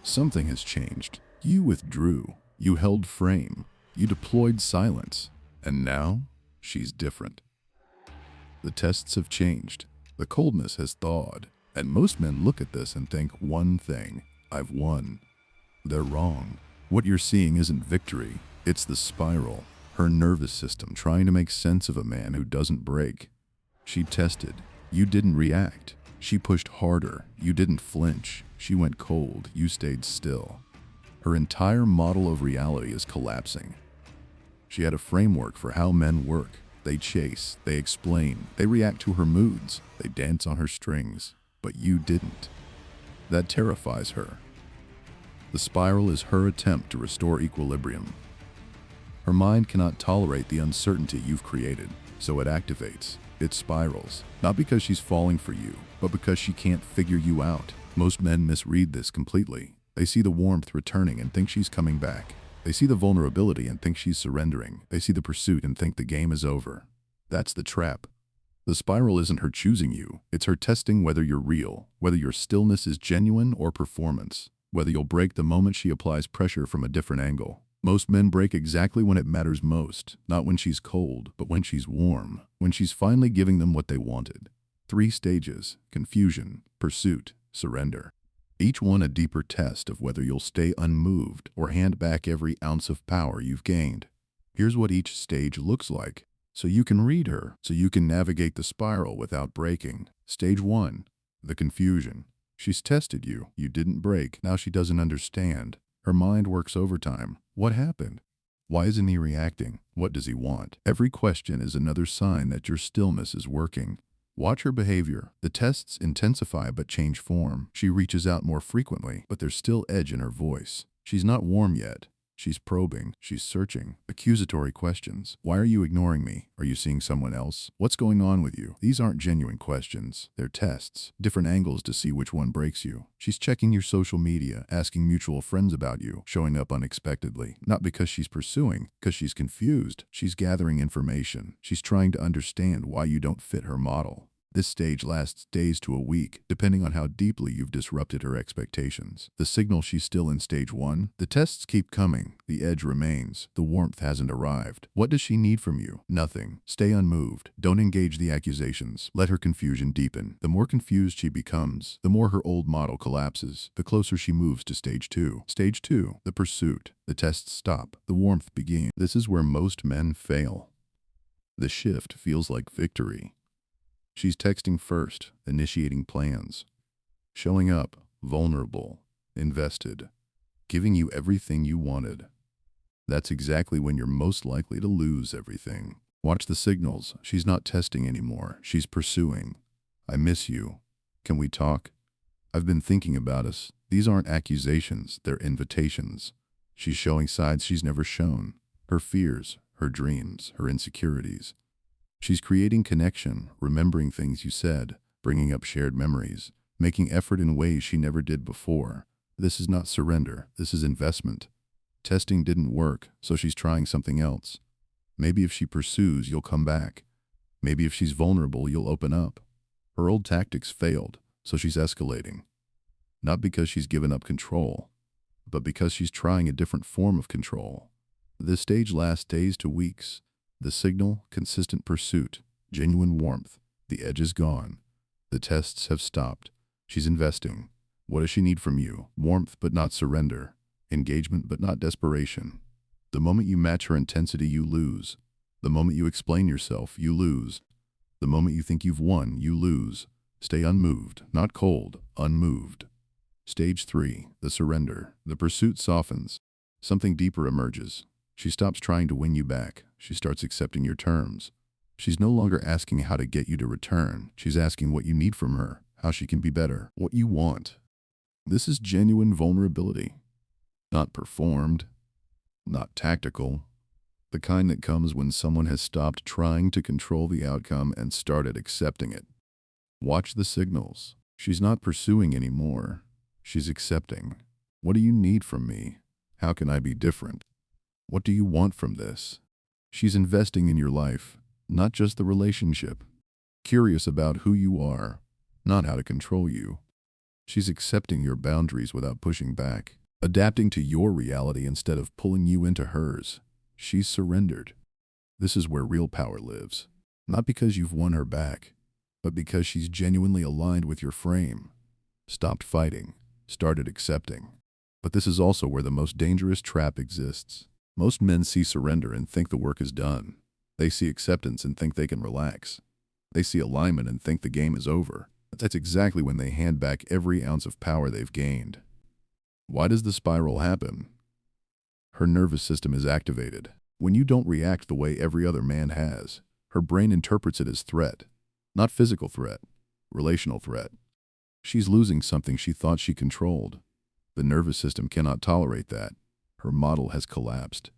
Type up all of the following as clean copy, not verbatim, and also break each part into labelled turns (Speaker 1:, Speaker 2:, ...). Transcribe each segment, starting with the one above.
Speaker 1: Something has changed. You withdrew. You held frame. You deployed silence. And now, she's different. The tests have changed. The coldness has thawed. And most men look at this and think one thing: I've won. They're wrong. What you're seeing isn't victory. It's the spiral. Her nervous system trying to make sense of a man who doesn't break. She tested. You didn't react. She pushed harder. You didn't flinch. She went cold. You stayed still. Her entire model of reality is collapsing. She had a framework for how men work. They chase, they explain, they react to her moods, they dance on her strings. But you didn't. That terrifies her. The spiral is her attempt to restore equilibrium. Her mind cannot tolerate the uncertainty you've created, so it activates. It spirals, not because she's falling for you, but because she can't figure you out. Most men misread this completely. They see the warmth returning and think she's coming back. They see the vulnerability and think she's surrendering. They see the pursuit and think the game is over. That's the trap. The spiral isn't her choosing you. It's her testing whether you're real, whether your stillness is genuine or performance, whether you'll break the moment she applies pressure from a different angle. Most men break exactly when it matters most, not when she's cold, but when she's warm, when she's finally giving them what they wanted. 3 stages: confusion, pursuit, surrender. Each one a deeper test of whether you'll stay unmoved or hand back every ounce of power you've gained. Here's what each stage looks like, so you can read her, so you can navigate the spiral without breaking. Stage 1, the confusion. She's tested you. You didn't break. Now she doesn't understand. Her mind works overtime. What happened? Why isn't he reacting? What does he want? Every question is another sign that your stillness is working. Watch her behavior. The tests intensify but change form. She reaches out more frequently, but there's still edge in her voice. She's not warm yet. She's probing. She's searching. Accusatory questions. Why are you ignoring me? Are you seeing someone else? What's going on with you? These aren't genuine questions. They're tests. Different angles to see which one breaks you. She's checking your social media, asking mutual friends about you, showing up unexpectedly. Not because she's pursuing, because she's confused. She's gathering information. She's trying to understand why you don't fit her model. This stage lasts days to a week, depending on how deeply you've disrupted her expectations. The signal she's still in stage 1. The tests keep coming. The edge remains. The warmth hasn't arrived. What does she need from you? Nothing. Stay unmoved. Don't engage the accusations. Let her confusion deepen. The more confused she becomes, the more her old model collapses, the closer she moves to stage 2. Stage 2, the pursuit. The tests stop. The warmth begins. This is where most men fail. The shift feels like victory. She's texting first, initiating plans, showing up, vulnerable, invested, giving you everything you wanted. That's exactly when you're most likely to lose everything. Watch the signals. She's not testing anymore. She's pursuing. I miss you. Can we talk? I've been thinking about us. These aren't accusations, they're invitations. She's showing sides she's never shown. Her fears, her dreams, her insecurities. She's creating connection, remembering things you said, bringing up shared memories, making effort in ways she never did before. This is not surrender, this is investment. Testing didn't work, so she's trying something else. Maybe if she pursues, you'll come back. Maybe if she's vulnerable, you'll open up. Her old tactics failed, so she's escalating. Not because she's given up control, but because she's trying a different form of control. This stage lasts days to weeks. The signal, consistent pursuit, genuine warmth. The edge is gone. The tests have stopped. She's investing. What does she need from you? Warmth but not surrender. Engagement but not desperation. The moment you match her intensity, you lose. The moment you explain yourself, you lose. The moment you think you've won, you lose. Stay unmoved, not cold, unmoved. Stage 3, the surrender. The pursuit softens. Something deeper emerges. She stops trying to win you back. She starts accepting your terms. She's no longer asking how to get you to return. She's asking what you need from her, how she can be better, what you want. This is genuine vulnerability. Not performed, not tactical. The kind that comes when someone has stopped trying to control the outcome and started accepting it. Watch the signals. She's not pursuing anymore. She's accepting. What do you need from me? How can I be different? What do you want from this? She's investing in your life, not just the relationship. Curious about who you are, not how to control you. She's accepting your boundaries without pushing back. adapting to your reality instead of pulling you into hers. She's surrendered. This is where real power lives. Not because you've won her back, but because she's genuinely aligned with your frame. Stopped fighting, started accepting. But this is also where the most dangerous trap exists. Most men see surrender and think the work is done. They see acceptance and think they can relax. They see alignment and think the game is over. But that's exactly when they hand back every ounce of power they've gained. Why does the spiral happen? Her nervous system is activated. When you don't react the way every other man has, her brain interprets it as threat. Not physical threat, relational threat. She's losing something she thought she controlled. The nervous system cannot tolerate that. Her model has collapsed.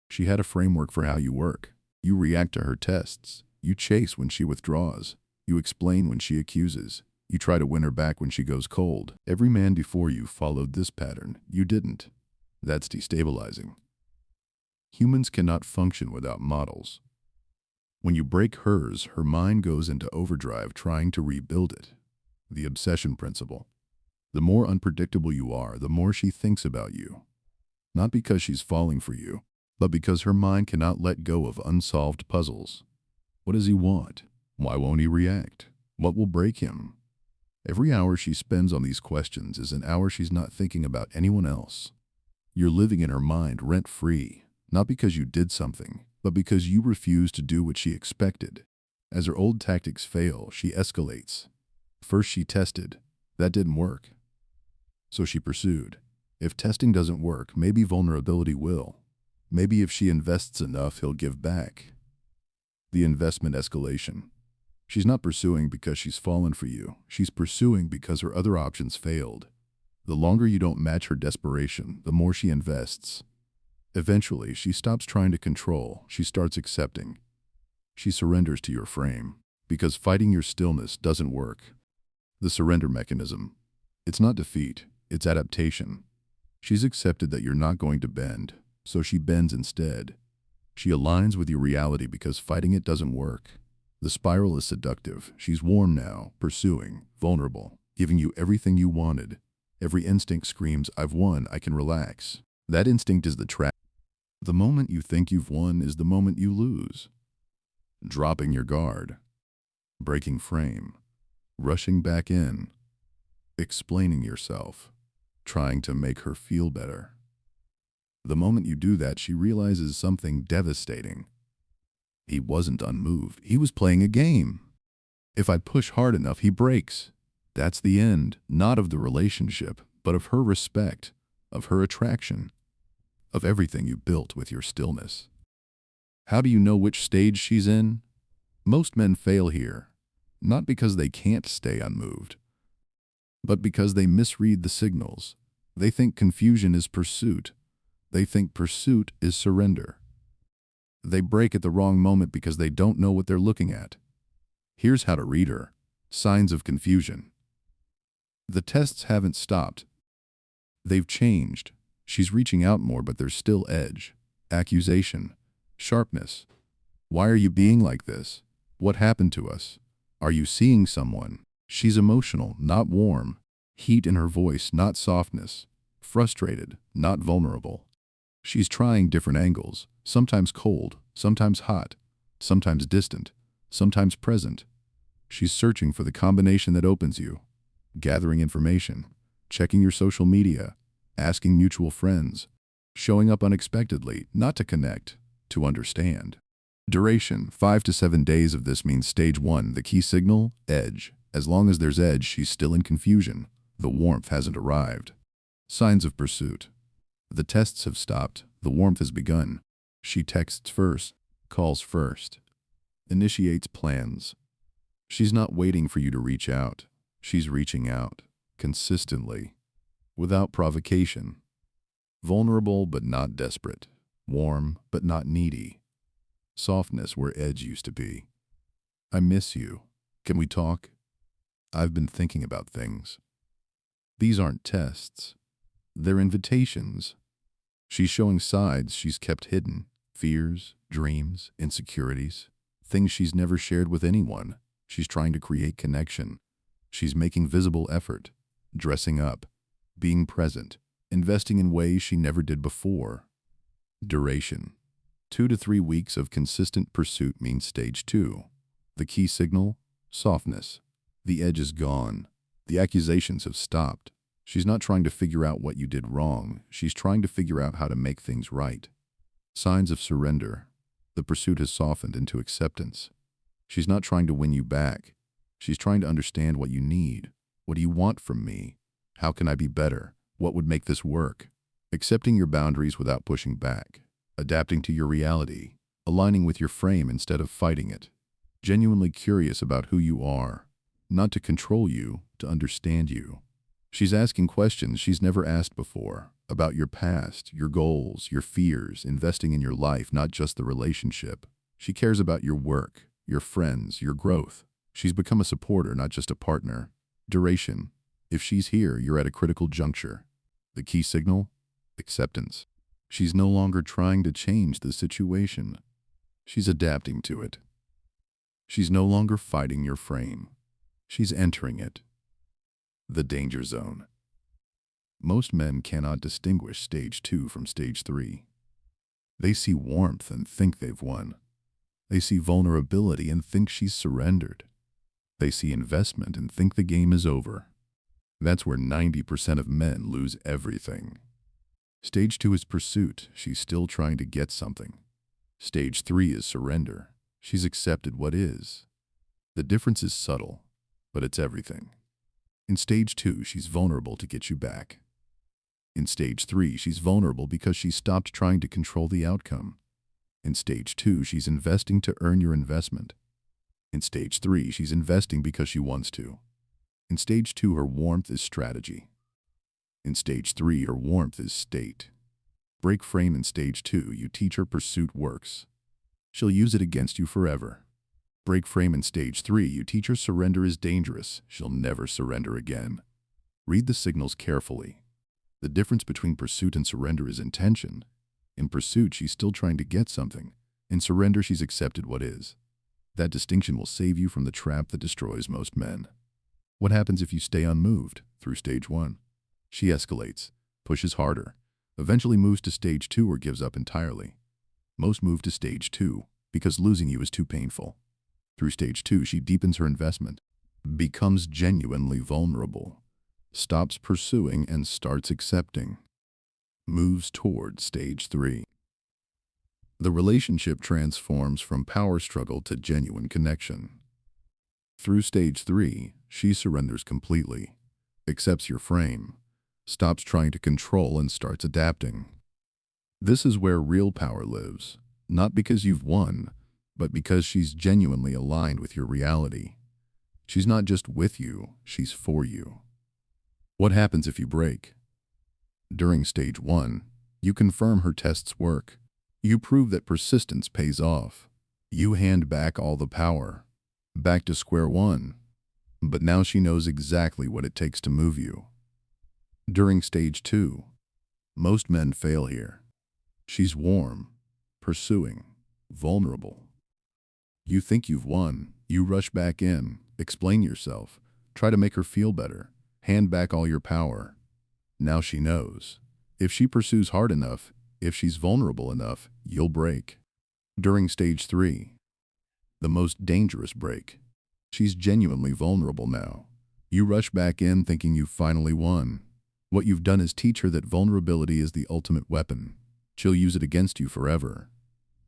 Speaker 1: She had a framework for how you work. You react to her tests. You chase when she withdraws. You explain when she accuses. You try to win her back when she goes cold. Every man before you followed this pattern. You didn't. That's destabilizing. Humans cannot function without models. When you break hers, her mind goes into overdrive trying to rebuild it. The obsession principle. The more unpredictable you are, the more she thinks about you. Not because she's falling for you, but because her mind cannot let go of unsolved puzzles. What does he want? Why won't he react? What will break him? Every hour she spends on these questions is an hour she's not thinking about anyone else. You're living in her mind rent-free, not because you did something, but because you refused to do what she expected. As her old tactics fail, she escalates. First she tested. That didn't work. So she pursued. If testing doesn't work, maybe vulnerability will. Maybe if she invests enough, he'll give back. The investment escalation. She's not pursuing because she's fallen for you. She's pursuing because her other options failed. The longer you don't match her desperation, the more she invests. Eventually, she stops trying to control. She starts accepting. She surrenders to your frame. Because fighting your stillness doesn't work. The surrender mechanism. It's not defeat, it's adaptation. She's accepted that you're not going to bend, so she bends instead. She aligns with your reality because fighting it doesn't work. The spiral is seductive. She's warm now, pursuing, vulnerable, giving you everything you wanted. Every instinct screams, I've won, I can relax. That instinct is the trap. The moment you think you've won is the moment you lose. Dropping your guard. Breaking frame. Rushing back in. Explaining yourself. Trying to make her feel better. The moment you do that, she realizes something devastating. He wasn't unmoved. He was playing a game. If I push hard enough, he breaks. That's the end, not of the relationship, but of her respect, of her attraction, of everything you built with your stillness. How do you know which stage she's in? Most men fail here, not because they can't stay unmoved, but because they misread the signals. They think confusion is pursuit. They think pursuit is surrender. They break at the wrong moment because they don't know what they're looking at. Here's how to read her. Signs of confusion. The tests haven't stopped. They've changed. She's reaching out more, but there's still edge. Accusation. Sharpness. Why are you being like this? What happened to us? Are you seeing someone? She's emotional, not warm. Heat in her voice, not softness. Frustrated, not vulnerable. She's trying different angles, sometimes cold, sometimes hot, sometimes distant, sometimes present. She's searching for the combination that opens you, gathering information, checking your social media, asking mutual friends, showing up unexpectedly, not to connect, to understand. Duration, 5 to 7 days of this means stage 1, the key signal, edge. As long as there's edge, she's still in confusion. The warmth hasn't arrived. Signs of pursuit. The tests have stopped. The warmth has begun. She texts first, calls first, initiates plans. She's not waiting for you to reach out. She's reaching out, consistently, without provocation. Vulnerable but not desperate. Warm but not needy. Softness where edge used to be. I miss you. Can we talk? I've been thinking about things. These aren't tests. They're invitations. She's showing sides she's kept hidden. Fears, dreams, insecurities. Things she's never shared with anyone. She's trying to create connection. She's making visible effort. Dressing up. Being present. investing in ways she never did before. Duration. 2 to 3 weeks of consistent pursuit means stage 2. The key signal? Softness. The edge is gone. The accusations have stopped. She's not trying to figure out what you did wrong. She's trying to figure out how to make things right. Signs of surrender. The pursuit has softened into acceptance. She's not trying to win you back. She's trying to understand what you need. What do you want from me? How can I be better? What would make this work? Accepting your boundaries without pushing back. Adapting to your reality. Aligning with your frame instead of fighting it. Genuinely curious about who you are. Not to control you, to understand you. She's asking questions she's never asked before. About your past, your goals, your fears, investing in your life, not just the relationship. She cares about your work, your friends, your growth. She's become a supporter, not just a partner. Duration. If she's here, you're at a critical juncture. The key signal? Acceptance. She's no longer trying to change the situation. She's adapting to it. She's no longer fighting your frame. She's entering it. The danger zone. Most men cannot distinguish stage 2 from stage 3. They see warmth and think they've won. They see vulnerability and think she's surrendered. They see investment and think the game is over. That's where 90% of men lose everything. Stage 2 is pursuit. She's still trying to get something. Stage 3 is surrender. She's accepted what is. The difference is subtle, but it's everything. In stage 2, she's vulnerable to get you back. In stage 3, she's vulnerable because she stopped trying to control the outcome. In stage 2, she's investing to earn your investment. In stage 3, she's investing because she wants to. In stage 2, her warmth is strategy. In stage 3, her warmth is state. Break frame in stage 2, you teach her pursuit works. She'll use it against you forever. Break frame in stage 3, you teach her surrender is dangerous. She'll never surrender again. Read the signals carefully. The difference between pursuit and surrender is intention. In pursuit, she's still trying to get something. In surrender, she's accepted what is. That distinction will save you from the trap that destroys most men. What happens if you stay unmoved through stage 1? She escalates, pushes harder, eventually moves to stage 2 or gives up entirely. Most move to stage 2 because losing you is too painful. Through stage 2, she deepens her investment, becomes genuinely vulnerable, stops pursuing and starts accepting, moves toward stage 3. The relationship transforms from power struggle to genuine connection. Through stage 3, she surrenders completely, accepts your frame, stops trying to control and starts adapting. This is where real power lives, not because you've won, but because she's genuinely aligned with your reality. She's not just with you, she's for you. What happens if you break? During stage 1, you confirm her tests work. You prove that persistence pays off. You hand back all the power. Back to square one. But now she knows exactly what it takes to move you. During stage 2, most men fail here. She's warm, pursuing, vulnerable. You think you've won. You rush back in, explain yourself, try to make her feel better, hand back all your power. Now she knows. If she pursues hard enough, if she's vulnerable enough, you'll break. During stage 3, the most dangerous break. She's genuinely vulnerable now. You rush back in thinking you've finally won. What you've done is teach her that vulnerability is the ultimate weapon. She'll use it against you forever.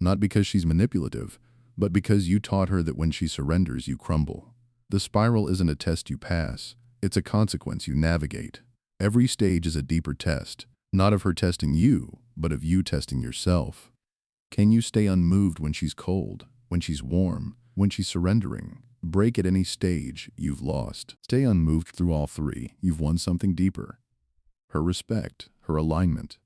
Speaker 1: Not because she's manipulative, but because you taught her that when she surrenders, you crumble. The spiral isn't a test you pass. It's a consequence you navigate. Every stage is a deeper test, not of her testing you, but of you testing yourself. Can you stay unmoved when she's cold, when she's warm, when she's surrendering? Break at any stage, you've lost. Stay unmoved through all three, you've won something deeper. Her respect, her alignment.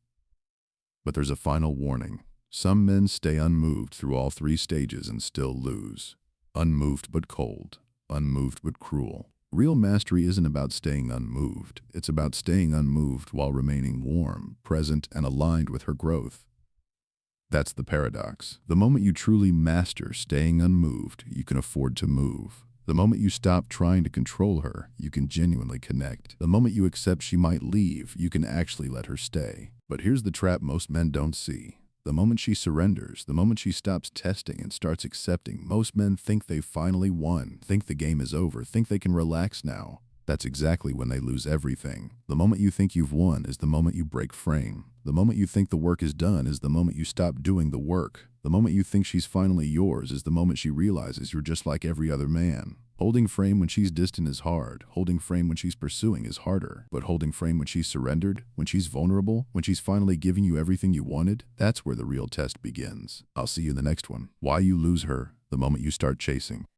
Speaker 1: But there's a final warning. Some men stay unmoved through all three stages and still lose. Unmoved but cold, unmoved but cruel. Real mastery isn't about staying unmoved. It's about staying unmoved while remaining warm, present, and aligned with her growth. That's the paradox. The moment you truly master staying unmoved, you can afford to move. The moment you stop trying to control her, you can genuinely connect. The moment you accept she might leave, you can actually let her stay. But here's the trap most men don't see. The moment she surrenders, the moment she stops testing and starts accepting, most men think they've finally won, think the game is over, think they can relax now. That's exactly when they lose everything. The moment you think you've won is the moment you break frame. The moment you think the work is done is the moment you stop doing the work. The moment you think she's finally yours is the moment she realizes you're just like every other man. Holding frame when she's distant is hard. Holding frame when she's pursuing is harder. But holding frame when she's surrendered, when she's vulnerable, when she's finally giving you everything you wanted, that's where the real test begins. I'll see you in the next one. Why you lose her the moment you start chasing.